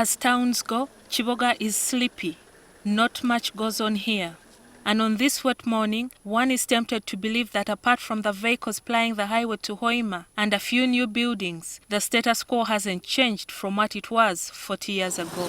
As towns go, Kiboga is sleepy. Not much goes on here. And on this wet morning, one is tempted to believe that apart from the vehicles plying the highway to Hoima and a few new buildings, the status quo hasn't changed from what it was 40 years ago.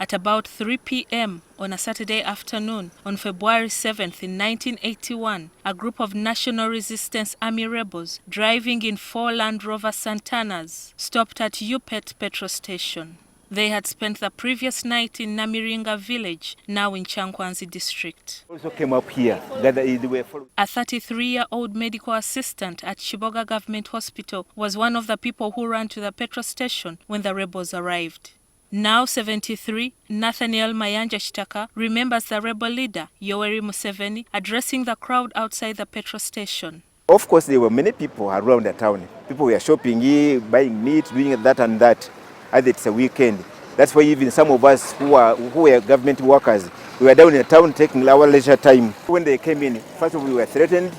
At about 3 p.m. on a Saturday afternoon, on February 7th in 1981, a group of National Resistance Army rebels driving in 4 Land Rover Santanas stopped at Upet petrol station. They had spent the previous night in Namiringa village, now in Chankwanzi district. Also came up here. A 33-year-old medical assistant at Kiboga Government Hospital was one of the people who ran to the petrol station when the rebels arrived. Now 73, Nathaniel Mayanja Kitaka remembers the rebel leader, Yoweri Museveni, addressing the crowd outside the petrol station. Of course, there were many people around the town. People were shopping here, buying meat, doing that and that. As it's a weekend. That's why even some of us who were government workers, we were down in the town taking our leisure time. When they came in, first of all, we were threatened.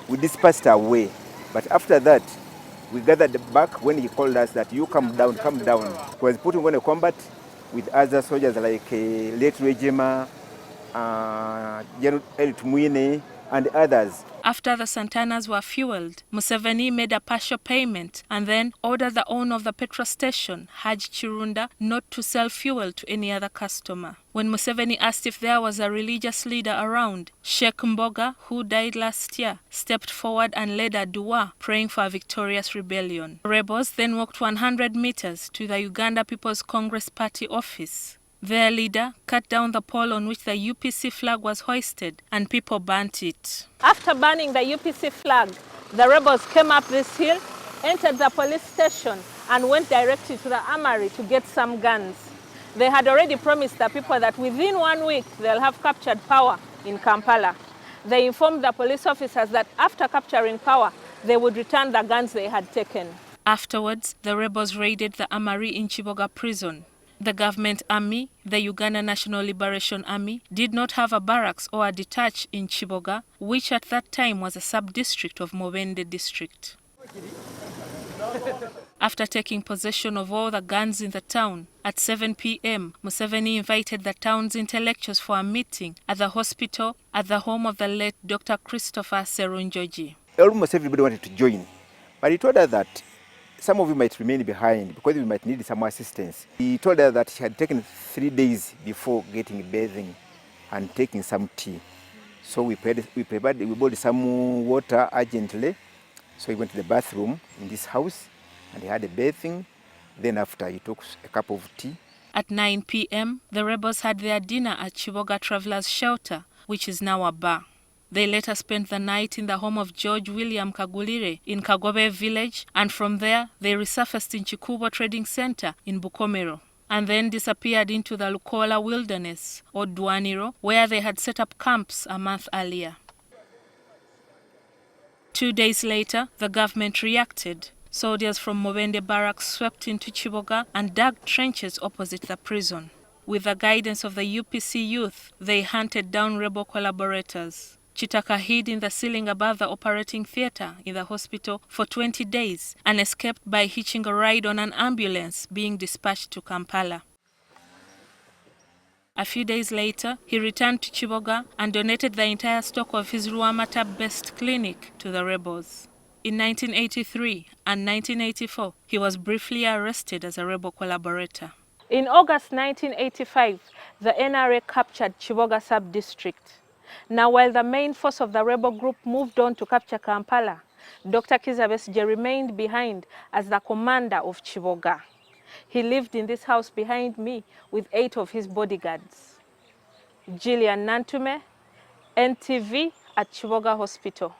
We dispersed away. But after that, we gathered back when he called us that you come down, come down. He was putting on a combat with other soldiers like late Regima, General Tumwine, and others. After the Santanas were fueled, Museveni made a partial payment and then ordered the owner of the petrol station, Haji Chirunda, not to sell fuel to any other customer. When Museveni asked if there was a religious leader around, Sheikh Kiboga, who died last year, stepped forward and led a dua, praying for a victorious rebellion. The rebels then walked 100 meters to the Uganda People's Congress Party office. Their leader cut down the pole on which the UPC flag was hoisted, and people burnt it. After burning the UPC flag, the rebels came up this hill, entered the police station, and went directly to the armory to get some guns. They had already promised the people that within 1 week they'll have captured power in Kampala. They informed the police officers that after capturing power, they would return the guns they had taken. Afterwards, the rebels raided the armory in Kiboga prison. The government army, the Uganda National Liberation Army, did not have a barracks or a detach in Kiboga, which at that time was a sub-district of Mubende district. After taking possession of all the guns in the town, at 7 p.m., Museveni invited the town's intellectuals for a meeting at the hospital at the home of the late Dr. Christopher Serunjoji. Almost everybody wanted to join, but he told us that some of you might remain behind because we might need some assistance. He told us that he had taken 3 days before getting bathing and taking some tea. So we bought some water urgently. So he went to the bathroom in this house and he had a bathing. Then after he took a cup of tea. At 9 p.m., the rebels had their dinner at Kiboga Travelers Shelter, which is now a bar. They later spent the night in the home of George William Kagulire in Kagobe village, and from there they resurfaced in Chikubo Trading Center in Bukomero, and then disappeared into the Lukola wilderness, or Dwaniro, where they had set up camps a month earlier. 2 days later, the government reacted. Soldiers from Mubende barracks swept into Kiboga and dug trenches opposite the prison. With the guidance of the UPC youth, they hunted down rebel collaborators. Kitaka hid in the ceiling above the operating theater in the hospital for 20 days and escaped by hitching a ride on an ambulance being dispatched to Kampala. A few days later, he returned to Kiboga and donated the entire stock of his Ruamata-based clinic to the rebels. In 1983 and 1984, he was briefly arrested as a rebel collaborator. In August 1985, the NRA captured Kiboga sub-district. Now, while the main force of the rebel group moved on to capture Kampala, Dr. Kizza Besigye remained behind as the commander of Kiboga. He lived in this house behind me with 8 of his bodyguards. GILLIAN NANTUME, NTV at Kiboga Hospital.